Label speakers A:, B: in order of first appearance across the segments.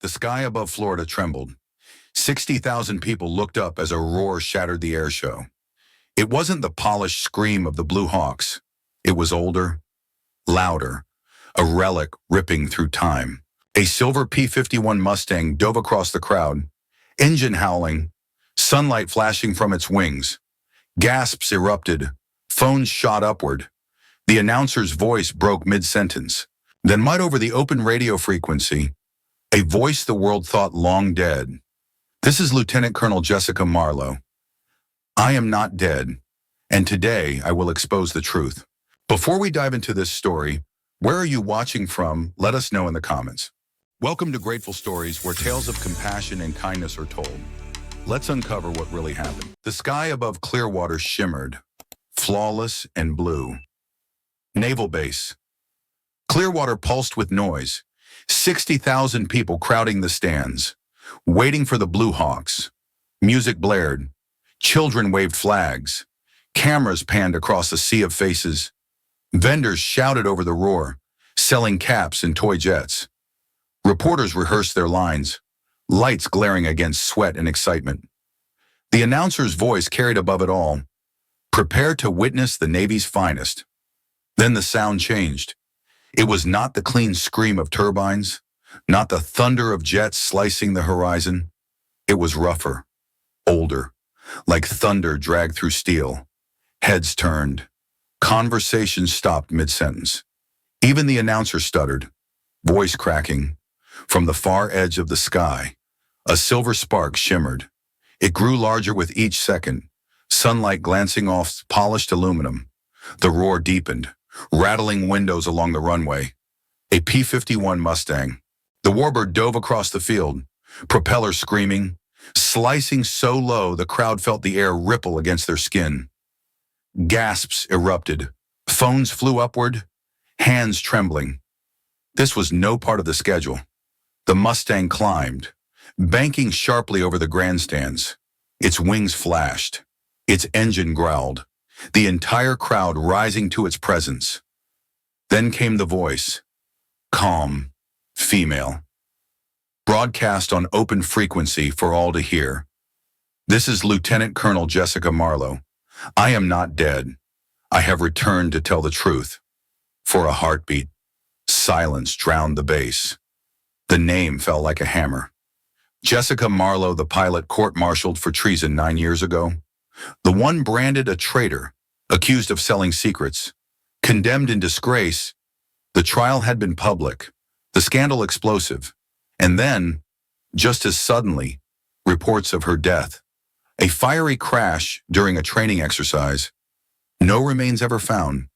A: The sky above Florida trembled. 60,000 people looked up as a roar shattered the airshow. It wasn't the polished scream of the Blue Hawks. It was older, louder, a relic ripping through time. A silver P-51 Mustang dove across the crowd, engine howling, sunlight flashing from its wings. Gasps erupted, phones shot upward. The announcer's voice broke mid-sentence. Then right over the open radio frequency, a voice the world thought long dead. "This is Lieutenant Colonel Jessica Marlowe. I am not dead, and today I will expose the truth." Before we dive into this story, where are you watching from? Let us know in the comments. Welcome to Grateful Stories, where tales of compassion and kindness are told. Let's uncover what really happened. The sky above Clearwater shimmered, flawless and blue. Naval Base. Clearwater pulsed with noise. 60,000 people crowding the stands, waiting for the Blue Hawks. Music blared. Children waved flags. Cameras panned across a sea of faces. Vendors shouted over the roar, selling caps and toy jets. Reporters rehearsed their lines, lights glaring against sweat and excitement. The announcer's voice carried above it all, "Prepare to witness the Navy's finest." Then the sound changed. It was not the clean scream of turbines, not the thunder of jets slicing the horizon. It was rougher, older, like thunder dragged through steel. Heads turned. Conversations stopped mid-sentence. Even the announcer stuttered, voice cracking. From the far edge of the sky, a silver spark shimmered. It grew larger with each second, sunlight glancing off polished aluminum. The roar deepened, rattling windows along the runway. A P-51 Mustang. The warbird dove across the field, propeller screaming, slicing so low the crowd felt the air ripple against their skin. Gasps erupted. Phones flew upward, hands trembling. This was no part of the schedule. The Mustang climbed, banking sharply over the grandstands. Its wings flashed. Its engine growled, the entire crowd rising to its presence. Then came the voice, calm, female, broadcast on open frequency for all to hear. "This is Lieutenant Colonel Jessica Marlowe. I am not dead. I have returned to tell the truth." For a heartbeat, silence drowned the bass. The name fell like a hammer. Jessica Marlowe, the pilot court-martialed for treason 9 years ago. The one branded a traitor, accused of selling secrets. Condemned in disgrace, the trial had been public, the scandal explosive. And then, just as suddenly, reports of her death. A fiery crash during a training exercise. No remains ever found.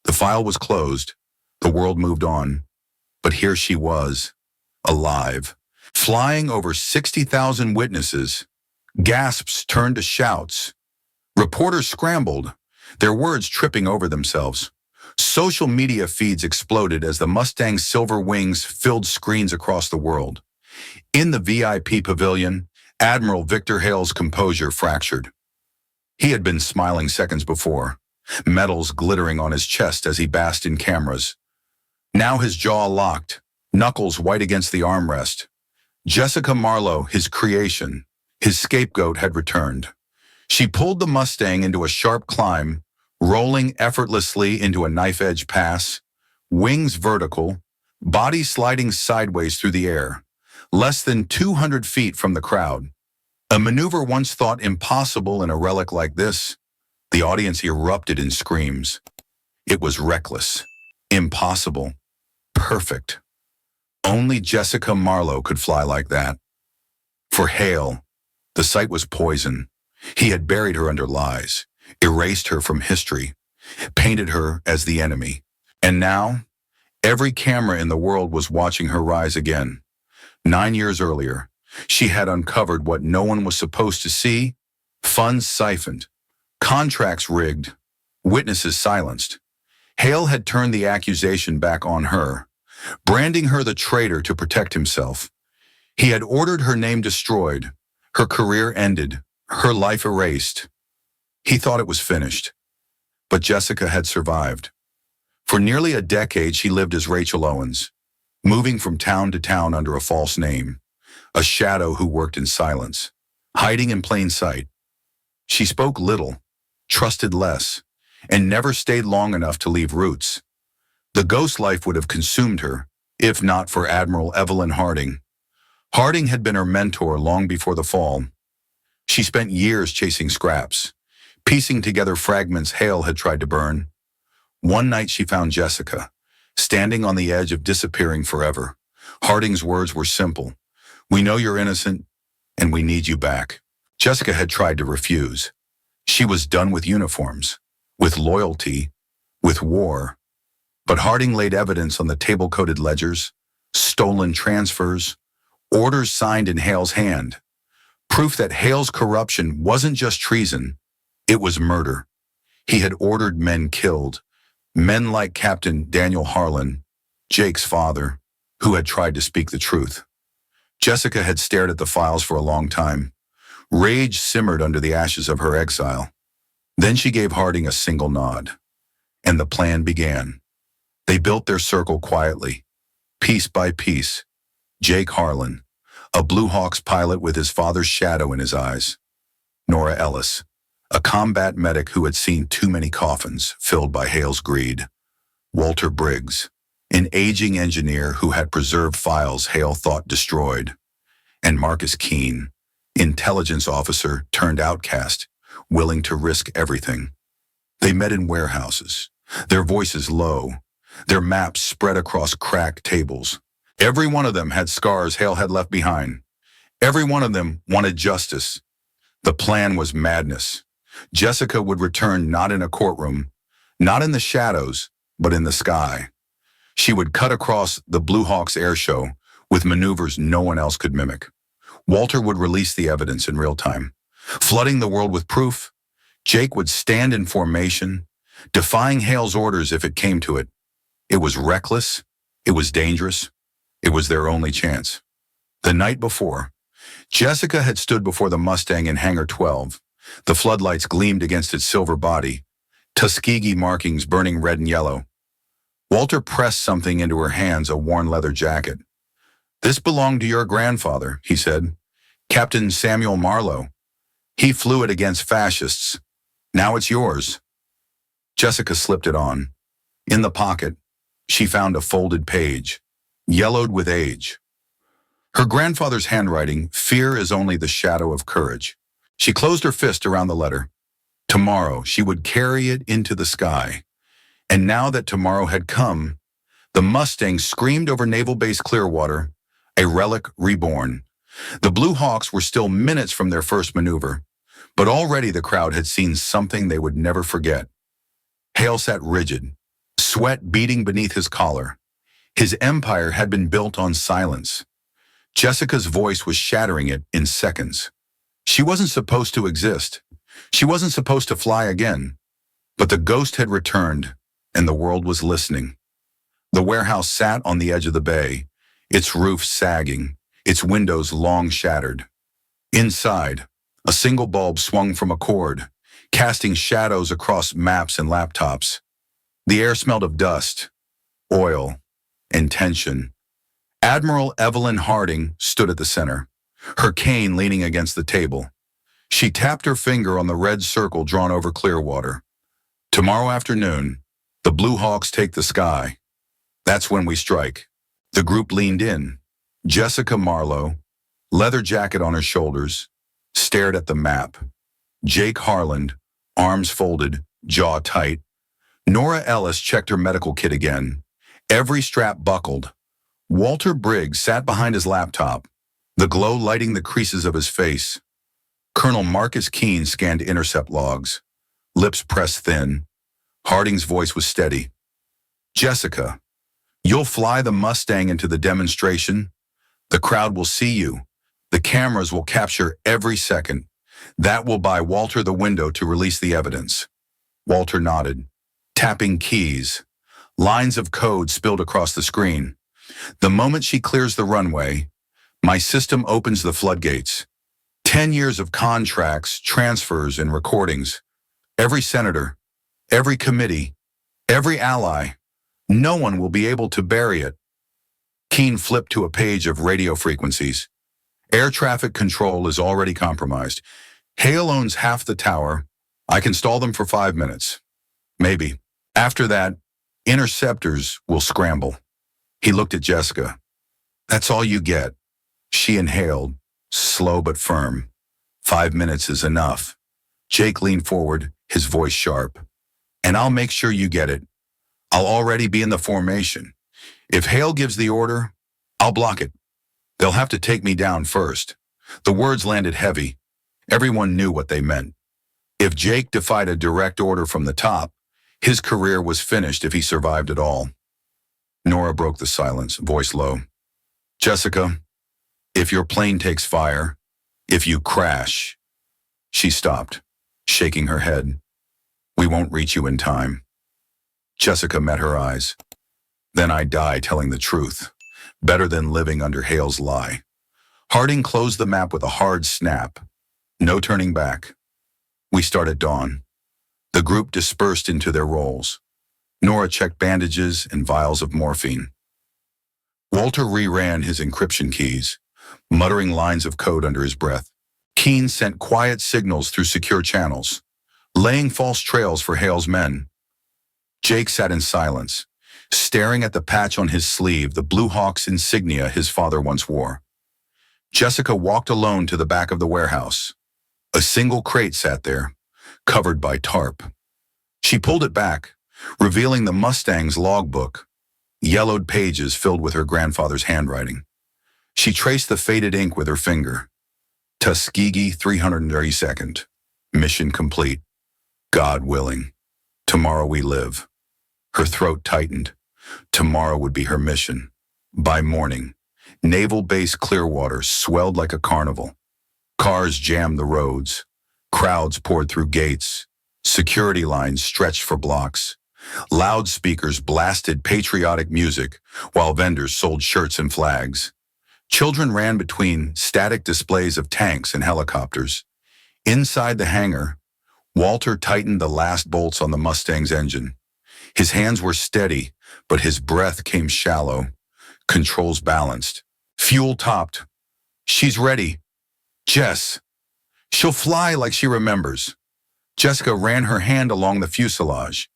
A: The file was closed. The world moved on. But here she was, alive, flying over 60,000 witnesses. Gasps turned to shouts. Reporters scrambled, their words tripping over themselves. Social media feeds exploded as the Mustang's silver wings filled screens across the world. In the VIP pavilion, Admiral Victor Hale's composure fractured. He had been smiling seconds before, medals glittering on his chest as he basked in cameras. Now his jaw locked, knuckles white against the armrest. Jessica Marlowe, his creation, his scapegoat, had returned. She pulled the Mustang into a sharp climb, rolling effortlessly into a knife-edge pass, wings vertical, body sliding sideways through the air, less than 200 feet from the crowd. A maneuver once thought impossible in a relic like this. The audience erupted in screams. It was reckless, impossible, perfect. Only Jessica Marlowe could fly like that. For Hale, the sight was poison. He had buried her under lies, erased her from history, painted her as the enemy. And now, every camera in the world was watching her rise again. 9 years earlier, she had uncovered what no one was supposed to see: funds siphoned, contracts rigged, witnesses silenced. Hale had turned the accusation back on her, branding her the traitor to protect himself. He had ordered her name destroyed, her career ended, her life erased. He thought it was finished. But Jessica had survived. For nearly a decade, she lived as Rachel Owens, moving from town to town under a false name, a shadow who worked in silence, hiding in plain sight. She spoke little, trusted less, and never stayed long enough to leave roots. The ghost life would have consumed her, if not for Admiral Evelyn Harding. Harding had been her mentor long before the fall. She spent years chasing scraps, piecing together fragments Hale had tried to burn. One night she found Jessica, standing on the edge of disappearing forever. Harding's words were simple. "We know you're innocent, and we need you back." Jessica had tried to refuse. She was done with uniforms, with loyalty, with war. But Harding laid evidence on the table-coded ledgers, stolen transfers, orders signed in Hale's hand. Proof that Hale's corruption wasn't just treason, it was murder. He had ordered men killed, men like Captain Daniel Harlan, Jake's father, who had tried to speak the truth. Jessica had stared at the files for a long time. Rage simmered under the ashes of her exile. Then she gave Harding a single nod, and the plan began. They built their circle quietly, piece by piece. Jake Harlan, a Blue Hawks pilot with his father's shadow in his eyes. Nora Ellis, a combat medic who had seen too many coffins filled by Hale's greed. Walter Briggs, an aging engineer who had preserved files Hale thought destroyed. And Marcus Keene, intelligence officer turned outcast, willing to risk everything. They met in warehouses, their voices low, their maps spread across cracked tables. Every one of them had scars Hale had left behind. Every one of them wanted justice. The plan was madness. Jessica would return not in a courtroom, not in the shadows, but in the sky. She would cut across the Blue Hawks airshow with maneuvers no one else could mimic. Walter would release the evidence in real time, flooding the world with proof. Jake would stand in formation, defying Hale's orders if it came to it. It was reckless. It was dangerous. It was their only chance. The night before, Jessica had stood before the Mustang in Hangar 12. The floodlights gleamed against its silver body, Tuskegee markings burning red and yellow. Walter pressed something into her hands, a worn leather jacket. "This belonged to your grandfather," he said. "Captain Samuel Marlowe. He flew it against fascists. Now it's yours." Jessica slipped it on. In the pocket, she found a folded page, yellowed with age. Her grandfather's handwriting, "Fear is only the shadow of courage." She closed her fist around the letter. Tomorrow, she would carry it into the sky. And now that tomorrow had come, the Mustang screamed over Naval Base Clearwater, a relic reborn. The Blue Hawks were still minutes from their first maneuver, but already the crowd had seen something they would never forget. Hale sat rigid, sweat beading beneath his collar. His empire had been built on silence. Jessica's voice was shattering it in seconds. She wasn't supposed to exist. She wasn't supposed to fly again. But the ghost had returned, and the world was listening. The warehouse sat on the edge of the bay, its roof sagging, its windows long shattered. Inside, a single bulb swung from a cord, casting shadows across maps and laptops. The air smelled of dust, oil, and tension. Admiral Evelyn Harding stood at the center, her cane leaning against the table. She tapped her finger on the red circle drawn over Clearwater. "Tomorrow afternoon, the Blue Hawks take the sky. That's when we strike." The group leaned in. Jessica Marlowe, leather jacket on her shoulders, stared at the map. Jake Harlan, arms folded, jaw tight. Nora Ellis checked her medical kit again. Every strap buckled. Walter Briggs sat behind his laptop, the glow lighting the creases of his face. Colonel Marcus Keene scanned intercept logs, lips pressed thin. Harding's voice was steady. "Jessica, you'll fly the Mustang into the demonstration. The crowd will see you. The cameras will capture every second. That will buy Walter the window to release the evidence." Walter nodded, tapping keys. Lines of code spilled across the screen. "The moment she clears the runway, my system opens the floodgates. 10 years of contracts, transfers, and recordings. Every senator, every committee, every ally. No one will be able to bury it." Keene flipped to a page of radio frequencies. Air traffic control is already compromised. Hale owns half the tower. I can stall them for 5 minutes. Maybe. After that, interceptors will scramble. He looked at Jessica. That's all you get. She inhaled, slow but firm. 5 minutes is enough. Jake leaned forward, his voice sharp. And I'll make sure you get it. I'll already be in the formation. If Hale gives the order, I'll block it. They'll have to take me down first. The words landed heavy. Everyone knew what they meant. If Jake defied a direct order from the top, his career was finished if he survived at all. Nora broke the silence, voice low. Jessica, if your plane takes fire, if you crash. She stopped, shaking her head. We won't reach you in time. Jessica met her eyes. Then I die telling the truth. Better than living under Hale's lie. Harding closed the map with a hard snap. No turning back. We start at dawn. The group dispersed into their roles. Nora checked bandages and vials of morphine. Walter reran his encryption keys, muttering lines of code under his breath. Keene sent quiet signals through secure channels, laying false trails for Hale's men. Jake sat in silence, staring at the patch on his sleeve, the Blue Hawks insignia his father once wore. Jessica walked alone to the back of the warehouse. A single crate sat there, covered by tarp. She pulled it back, revealing the Mustang's logbook, yellowed pages filled with her grandfather's handwriting. She traced the faded ink with her finger. Tuskegee 332nd. Mission complete. God willing. Tomorrow we live. Her throat tightened. Tomorrow would be her mission. By morning, Naval Base Clearwater swelled like a carnival. Cars jammed the roads. Crowds poured through gates. Security lines stretched for blocks. Loudspeakers blasted patriotic music while vendors sold shirts and flags. Children ran between static displays of tanks and helicopters. Inside the hangar, Walter tightened the last bolts on the Mustang's engine. His hands were steady, but his breath came shallow. Controls balanced. Fuel topped. She's ready. Jess. She'll fly like she remembers. Jessica ran her hand along the fuselage,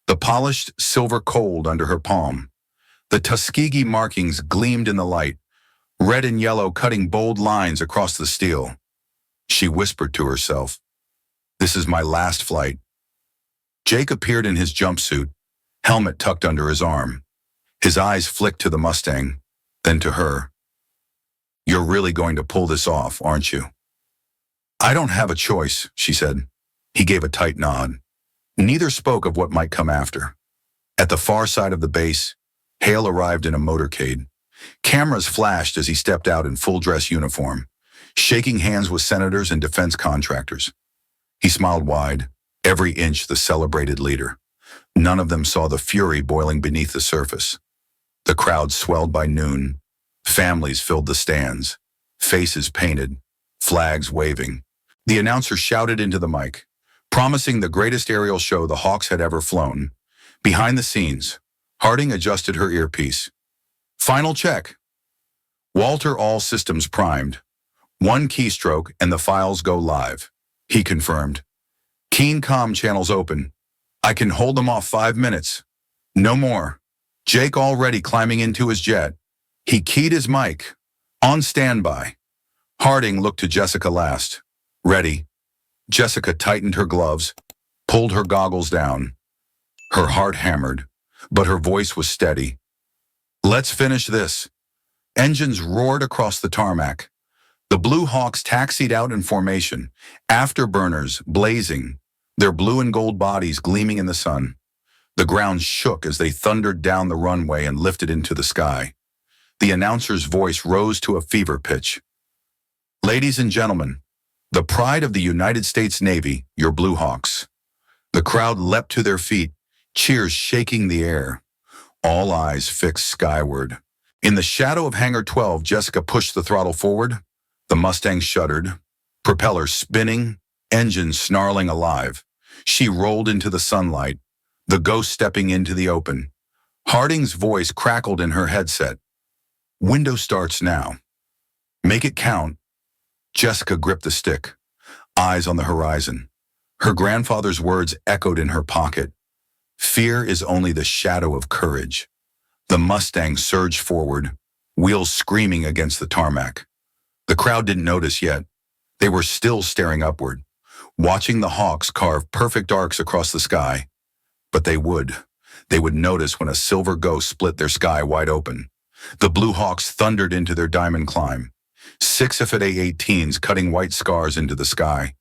A: the polished silver cold under her palm. The Tuskegee markings gleamed in the light, red and yellow cutting bold lines across the steel. She whispered to herself, "This is my last flight." Jake appeared in his jumpsuit, helmet tucked under his arm. His eyes flicked to the Mustang, then to her. "You're really going to pull this off, aren't you?" "I don't have a choice," she said. He gave a tight nod. Neither spoke of what might come after. At the far side of the base, Hale arrived in a motorcade. Cameras flashed as he stepped out in full-dress uniform, shaking hands with senators and defense contractors. He smiled wide, every inch the celebrated leader. None of them saw the fury boiling beneath the surface. The crowd swelled by noon. Families filled the stands, faces painted, flags waving. The announcer shouted into the mic, promising the greatest aerial show the Hawks had ever flown. Behind the scenes, Harding adjusted her earpiece. "Final check." Walter, all systems primed. One keystroke and the files go live. He confirmed. "Keen comm channels open. I can hold them off 5 minutes. No more." Jake already climbing into his jet. He keyed his mic. "On standby." Harding looked to Jessica last. "Ready." Jessica tightened her gloves, pulled her goggles down. Her heart hammered, but her voice was steady. "Let's finish this." Engines roared across the tarmac. The Blue Hawks taxied out in formation, afterburners blazing, their blue and gold bodies gleaming in the sun. The ground shook as they thundered down the runway and lifted into the sky. The announcer's voice rose to a fever pitch. "Ladies and gentlemen, the pride of the United States Navy, your Blue Hawks." The crowd leapt to their feet, cheers shaking the air. All eyes fixed skyward. In the shadow of Hangar 12, Jessica pushed the throttle forward. The Mustang shuddered, propeller spinning, engine snarling alive. She rolled into the sunlight, the ghost stepping into the open. Harding's voice crackled in her headset. "Window starts now. Make it count. Jessica gripped the stick, eyes on the horizon. Her grandfather's words echoed in her pocket. Fear is only the shadow of courage. The Mustang surged forward, wheels screaming against the tarmac. The crowd didn't notice yet. They were still staring upward, watching the Hawks carve perfect arcs across the sky. But they would. They would notice when a silver ghost split their sky wide open. The Blue Hawks thundered into their diamond climb, 6 FA-18s cutting white scars into the sky.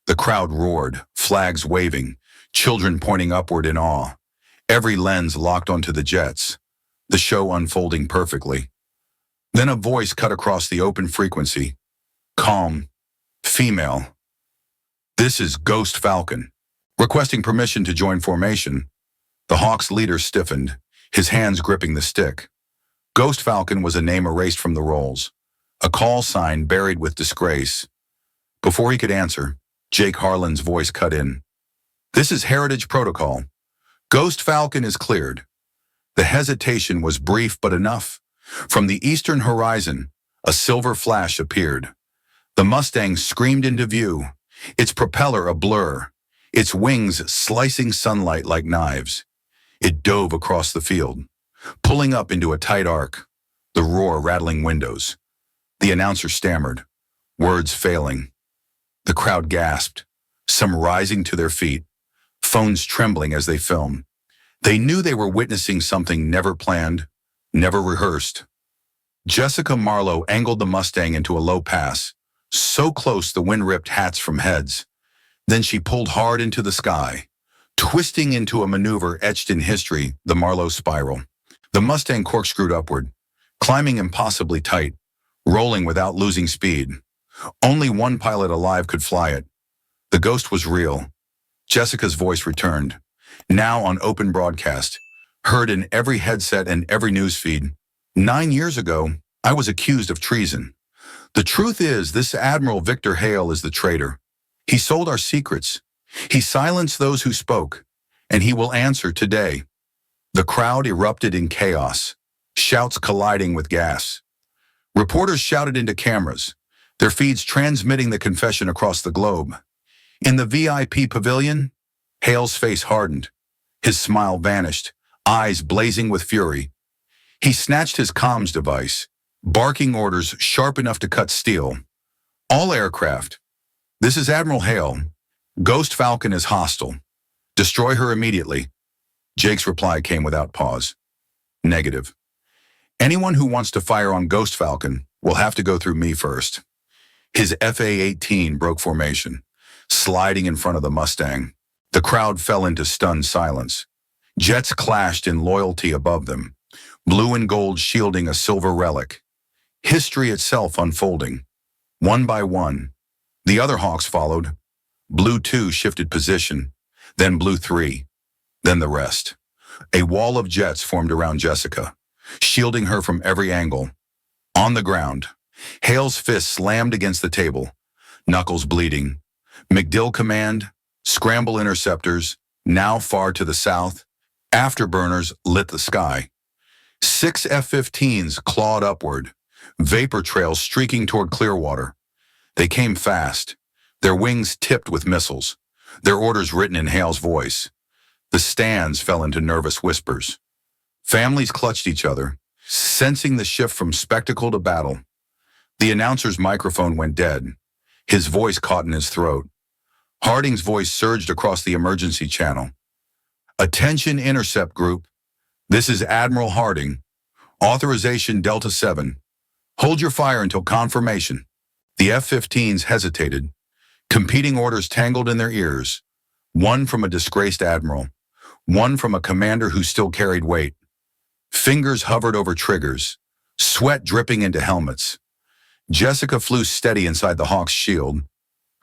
A: The crowd roared, flags waving, children pointing upward in awe. Every lens locked onto the jets, the show unfolding perfectly. Then a voice cut across the open frequency. Calm, female. This is Ghost Falcon. Requesting permission to join formation. The Hawks' leader stiffened, his hands gripping the stick. Ghost Falcon was a name erased from the rolls, a call sign buried with disgrace. Before he could answer, Jake Harlan's voice cut in. This is Heritage Protocol. Ghost Falcon is cleared. The hesitation was brief but enough. From the eastern horizon, a silver flash appeared. The Mustang screamed into view, its propeller a blur, its wings slicing sunlight like knives. It dove across the field, pulling up into a tight arc, the roar rattling windows. The announcer stammered, words failing. The crowd gasped, some rising to their feet, phones trembling as they filmed. They knew they were witnessing something never planned, never rehearsed. Jessica Marlowe angled the Mustang into a low pass, so close the wind ripped hats from heads. Then she pulled hard into the sky, twisting into a maneuver etched in history, the Marlowe spiral. The Mustang corkscrewed upward, climbing impossibly tight, rolling without losing speed. Only one pilot alive could fly it. The ghost was real. Jessica's voice returned, now on open broadcast, heard in every headset and every newsfeed. 9 years ago, I was accused of treason. The truth is, this Admiral Victor Hale is the traitor. He sold our secrets. He silenced those who spoke, and he will answer today. The crowd erupted in chaos, shouts colliding with gas. Reporters shouted into cameras, their feeds transmitting the confession across the globe. In the VIP pavilion, Hale's face hardened. His smile vanished, eyes blazing with fury. He snatched his comms device, barking orders sharp enough to cut steel. All aircraft. This is Admiral Hale. Ghost Falcon is hostile. Destroy her immediately. Jake's reply came without pause. Negative. Anyone who wants to fire on Ghost Falcon will have to go through me first. His FA-18 broke formation, sliding in front of the Mustang. The crowd fell into stunned silence. Jets clashed in loyalty above them, blue and gold shielding a silver relic. History itself unfolding. One by one, the other Hawks followed. Blue 2 shifted position, then Blue 3, then the rest. A wall of jets formed around Jessica, shielding her from every angle. On the ground, Hale's fist slammed against the table, knuckles bleeding. MacDill command, scramble interceptors, now far to the south. Afterburners lit the sky. 6 F-15s clawed upward, vapor trails streaking toward Clearwater. They came fast, their wings tipped with missiles, their orders written in Hale's voice. The stands fell into nervous whispers. Families clutched each other, sensing the shift from spectacle to battle. The announcer's microphone went dead. His voice caught in his throat. Harding's voice surged across the emergency channel. Attention intercept group. This is Admiral Harding. Authorization Delta 7. Hold your fire until confirmation. The F-15s hesitated. Competing orders tangled in their ears. One from a disgraced admiral. One from a commander who still carried weight. Fingers hovered over triggers. Sweat dripping into helmets. Jessica flew steady inside the Hawk's shield.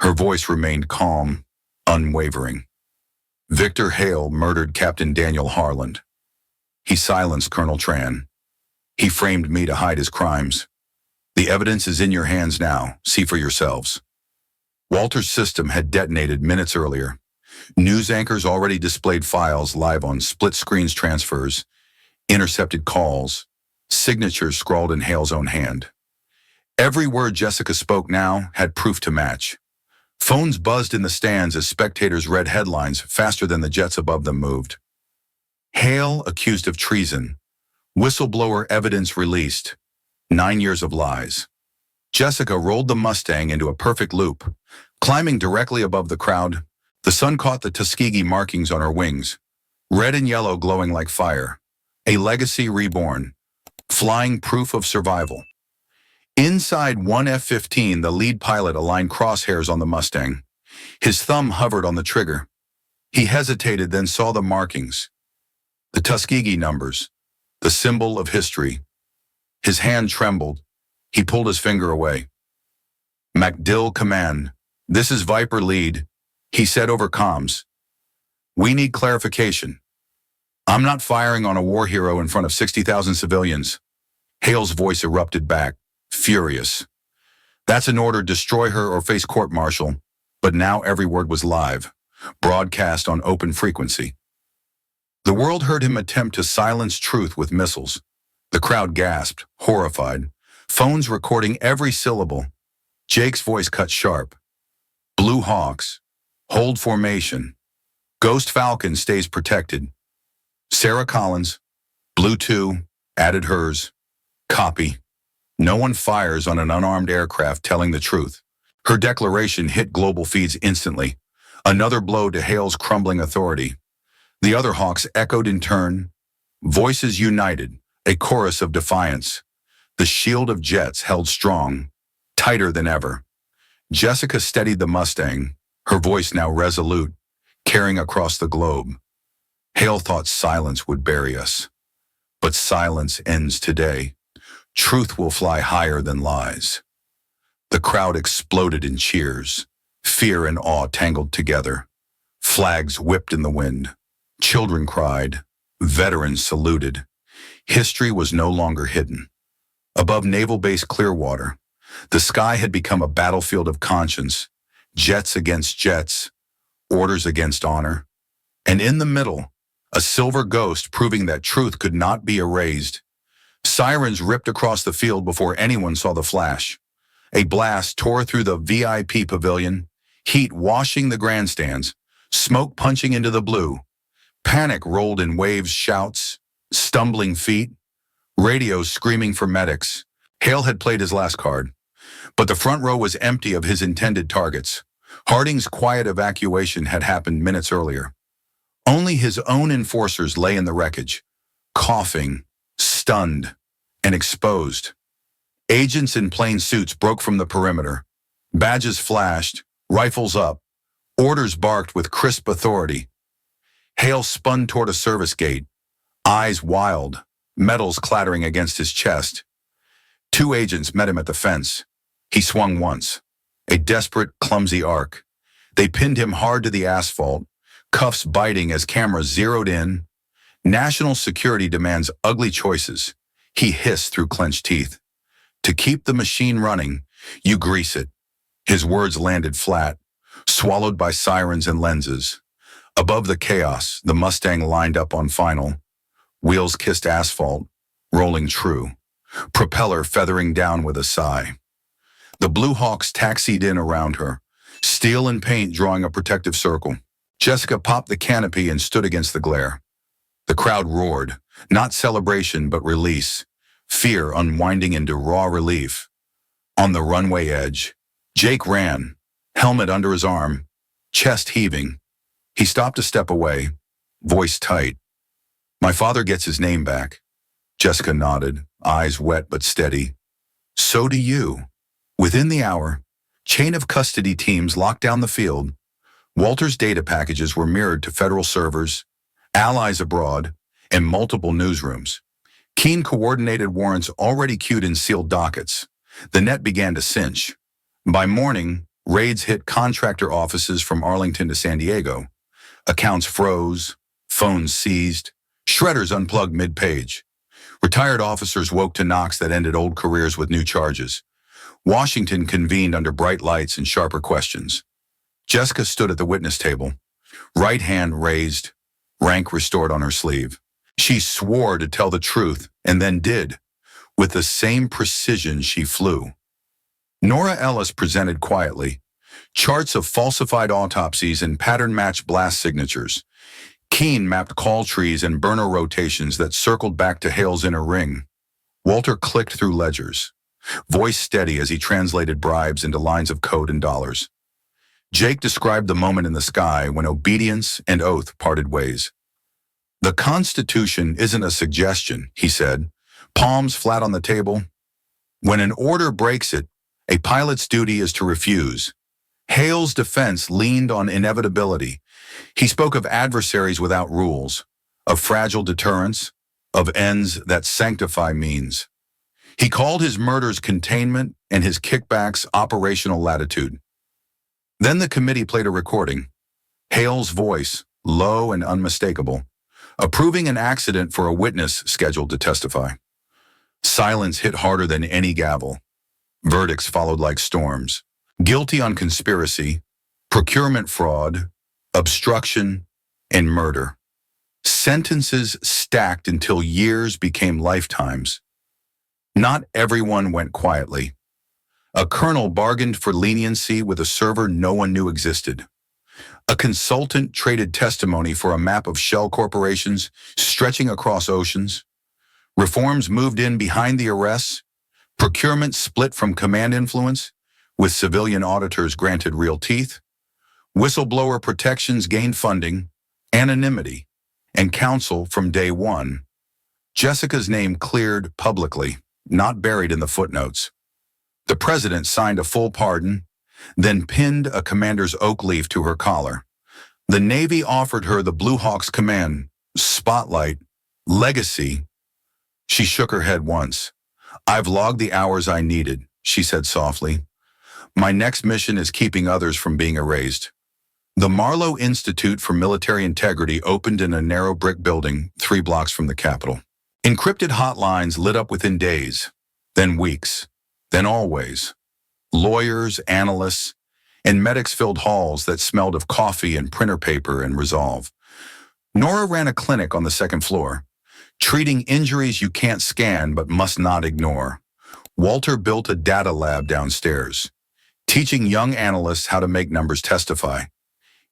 A: Her voice remained calm, unwavering. Victor Hale murdered Captain Daniel Harland. He silenced Colonel Tran. He framed me to hide his crimes. The evidence is in your hands now. See for yourselves. Walter's system had detonated minutes earlier. News anchors already displayed files live on split screens transfers, intercepted calls, signatures scrawled in Hale's own hand. Every word Jessica spoke now had proof to match. Phones buzzed in the stands as spectators read headlines faster than the jets above them moved. Hale accused of treason. Whistleblower evidence released. 9 years of lies. Jessica rolled the Mustang into a perfect loop. Climbing directly above the crowd, the sun caught the Tuskegee markings on her wings, red and yellow glowing like fire. A legacy reborn. Flying proof of survival. Inside one F-15, the lead pilot aligned crosshairs on the Mustang. His thumb hovered on the trigger. He hesitated, then saw the markings. The Tuskegee numbers. The symbol of history. His hand trembled. He pulled his finger away. MacDill command. This is Viper lead, he said over comms. We need clarification. I'm not firing on a war hero in front of 60,000 civilians. Hale's voice erupted back, furious. That's an order, destroy her or face court-martial. But now every word was live, broadcast on open frequency. The world heard him attempt to silence truth with missiles. The crowd gasped, horrified, phones recording every syllable. Jake's voice cut sharp. Blue Hawks, hold formation. Ghost Falcon stays protected. Sarah Collins, Blue 2, added hers. Copy. No one fires on an unarmed aircraft telling the truth. Her declaration hit global feeds instantly. Another blow to Hale's crumbling authority. The other Hawks echoed in turn. Voices united, a chorus of defiance. The shield of jets held strong, tighter than ever. Jessica steadied the Mustang, her voice now resolute, carrying across the globe. Hale thought silence would bury us. But silence ends today. Truth will fly higher than lies. The crowd exploded in cheers. Fear and awe tangled together. Flags whipped in the wind. Children cried. Veterans saluted. History was no longer hidden. Above Naval Base Clearwater, the sky had become a battlefield of conscience. Jets against jets. Orders against honor. And in the middle, a silver ghost proving that truth could not be erased. Sirens ripped across the field before anyone saw the flash. A blast tore through the VIP pavilion, heat washing the grandstands, smoke punching into the blue. Panic rolled in waves, shouts, stumbling feet, radios screaming for medics. Hale had played his last card, but the front row was empty of his intended targets. Harding's quiet evacuation had happened minutes earlier. Only his own enforcers lay in the wreckage, coughing, stunned, and exposed. Agents in plain suits broke from the perimeter. Badges flashed, rifles up, orders barked with crisp authority. Hale spun toward a service gate, eyes wild, metals clattering against his chest. 2 agents met him at the fence. He swung once, a desperate, clumsy arc. They pinned him hard to the asphalt, cuffs biting as cameras zeroed in. National security demands ugly choices, he hissed through clenched teeth. To keep the machine running, you grease it. His words landed flat, swallowed by sirens and lenses. Above the chaos, the Mustang lined up on final. Wheels kissed asphalt, rolling true. Propeller feathering down with a sigh. The Blue Hawks taxied in around her, steel and paint drawing a protective circle. Jessica popped the canopy and stood against the glare. The crowd roared, not celebration but release, fear unwinding into raw relief. On the runway edge, Jake ran, helmet under his arm, chest heaving. He stopped a step away, voice tight. My father gets his name back. Jessica nodded, eyes wet but steady. So do you. Within the hour, chain of custody teams locked down the field. Walter's data packages were mirrored to federal servers, allies abroad, and multiple newsrooms. Keen coordinated warrants already queued in sealed dockets. The net began to cinch. By morning, raids hit contractor offices from Arlington to San Diego. Accounts froze, phones seized, shredders unplugged mid-page. Retired officers woke to knocks that ended old careers with new charges. Washington convened under bright lights and sharper questions. Jessica stood at the witness table, right hand raised, rank restored on her sleeve. She swore to tell the truth, and then did. With the same precision she flew. Nora Ellis presented quietly, charts of falsified autopsies and pattern-matched blast signatures. Keene mapped call trees and burner rotations that circled back to Hale's inner ring. Walter clicked through ledgers, voice steady as he translated bribes into lines of code and dollars. Jake described the moment in the sky when obedience and oath parted ways. "The Constitution isn't a suggestion," he said, palms flat on the table. "When an order breaks it, a pilot's duty is to refuse." Hale's defense leaned on inevitability. He spoke of adversaries without rules, of fragile deterrence, of ends that sanctify means. He called his murders containment and his kickbacks operational latitude. Then the committee played a recording, Hale's voice, low and unmistakable, approving an accident for a witness scheduled to testify. Silence hit harder than any gavel. Verdicts followed like storms. Guilty on conspiracy, procurement fraud, obstruction, and murder. Sentences stacked until years became lifetimes. Not everyone went quietly. A colonel bargained for leniency with a server no one knew existed. A consultant traded testimony for a map of shell corporations stretching across oceans. Reforms moved in behind the arrests. Procurement split from command influence, with civilian auditors granted real teeth. Whistleblower protections gained funding, anonymity, and counsel from day one. Jessica's name cleared publicly, not buried in the footnotes. The president signed a full pardon, then pinned a commander's oak leaf to her collar. The Navy offered her the Blue Hawks command, spotlight, legacy. She shook her head once. "I've logged the hours I needed," she said softly. "My next mission is keeping others from being erased." The Marlowe Institute for Military Integrity opened in a narrow brick building 3 blocks from the Capitol. Encrypted hotlines lit up within days, then weeks, then always. Lawyers, analysts, and medics filled halls that smelled of coffee and printer paper and resolve. Nora ran a clinic on the 2nd floor, treating injuries you can't scan but must not ignore. Walter built a data lab downstairs, teaching young analysts how to make numbers testify.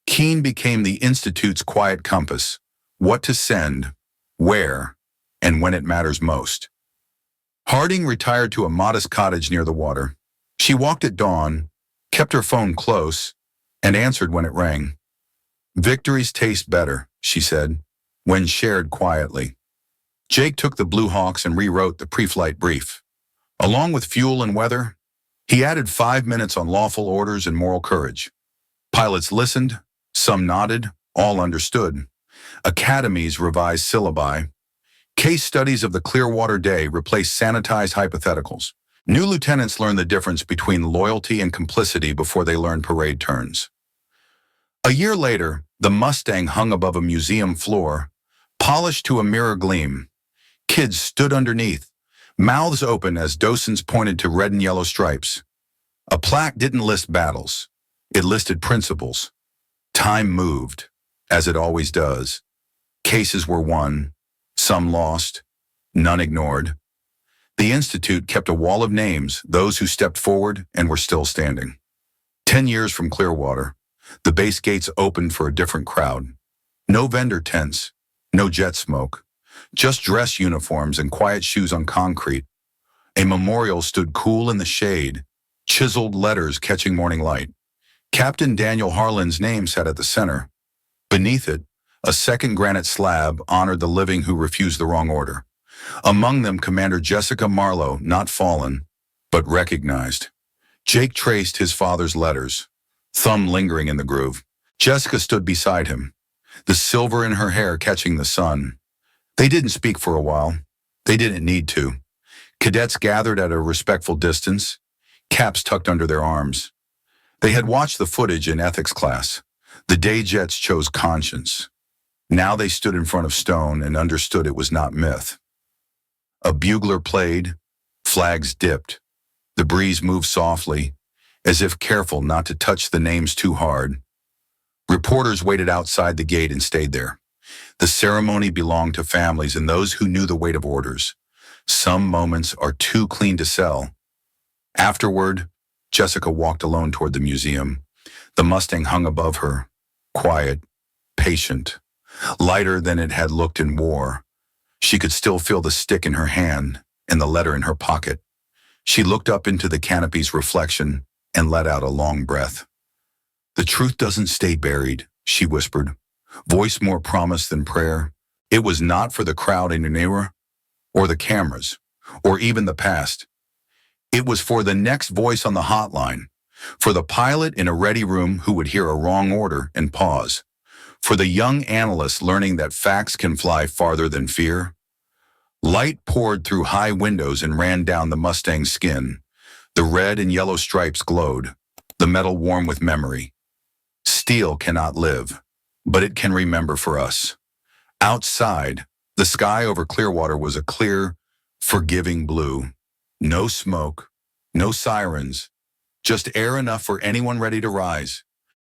A: Keene became the Institute's quiet compass, what to send, where, and when it matters most. Harding retired to a modest cottage near the water. She walked at dawn, kept her phone close, and answered when it rang. "Victories taste better," she said, when shared quietly. Jake took the Blue Hawks and rewrote the pre-flight brief. Along with fuel and weather, he added 5 minutes on lawful orders and moral courage. Pilots listened, some nodded, all understood. Academies revised syllabi. Case studies of the Clearwater Day replaced sanitized hypotheticals. New lieutenants learned the difference between loyalty and complicity before they learned parade turns. A year later, the Mustang hung above a museum floor, polished to a mirror gleam. Kids stood underneath, mouths open as docents pointed to red and yellow stripes. A plaque didn't list battles. It listed principles. Time moved, as it always does. Cases were won, some lost, none ignored. The Institute kept a wall of names, those who stepped forward and were still standing. 10 years from Clearwater, the base gates opened for a different crowd. No vendor tents, no jet smoke, just dress uniforms and quiet shoes on concrete. A memorial stood cool in the shade, chiseled letters catching morning light. Captain Daniel Harlan's name sat at the center. Beneath it, a second granite slab honored the living who refused the wrong order. Among them, Commander Jessica Marlowe, not fallen, but recognized. Jake traced his father's letters, thumb lingering in the groove. Jessica stood beside him, the silver in her hair catching the sun. They didn't speak for a while. They didn't need to. Cadets gathered at a respectful distance, caps tucked under their arms. They had watched the footage in ethics class. The day jets chose conscience. Now they stood in front of stone and understood it was not myth. A bugler played, flags dipped. The breeze moved softly, as if careful not to touch the names too hard. Reporters waited outside the gate and stayed there. The ceremony belonged to families and those who knew the weight of orders. Some moments are too clean to sell. Afterward, Jessica walked alone toward the museum. The Mustang hung above her, quiet, patient, lighter than it had looked in war. She could still feel the stick in her hand and the letter in her pocket. She looked up into the canopy's reflection and let out a long breath. "The truth doesn't stay buried," she whispered, voice more promise than prayer. It was not for the crowd in an era, or the cameras, or even the past. It was for the next voice on the hotline, for the pilot in a ready room who would hear a wrong order and pause, for the young analyst learning that facts can fly farther than fear. Light poured through high windows and ran down the Mustang's skin. The red and yellow stripes glowed, the metal warm with memory. Steel cannot live, but it can remember for us. Outside, the sky over Clearwater was a clear, forgiving blue. No smoke, no sirens, just air enough for anyone ready to rise.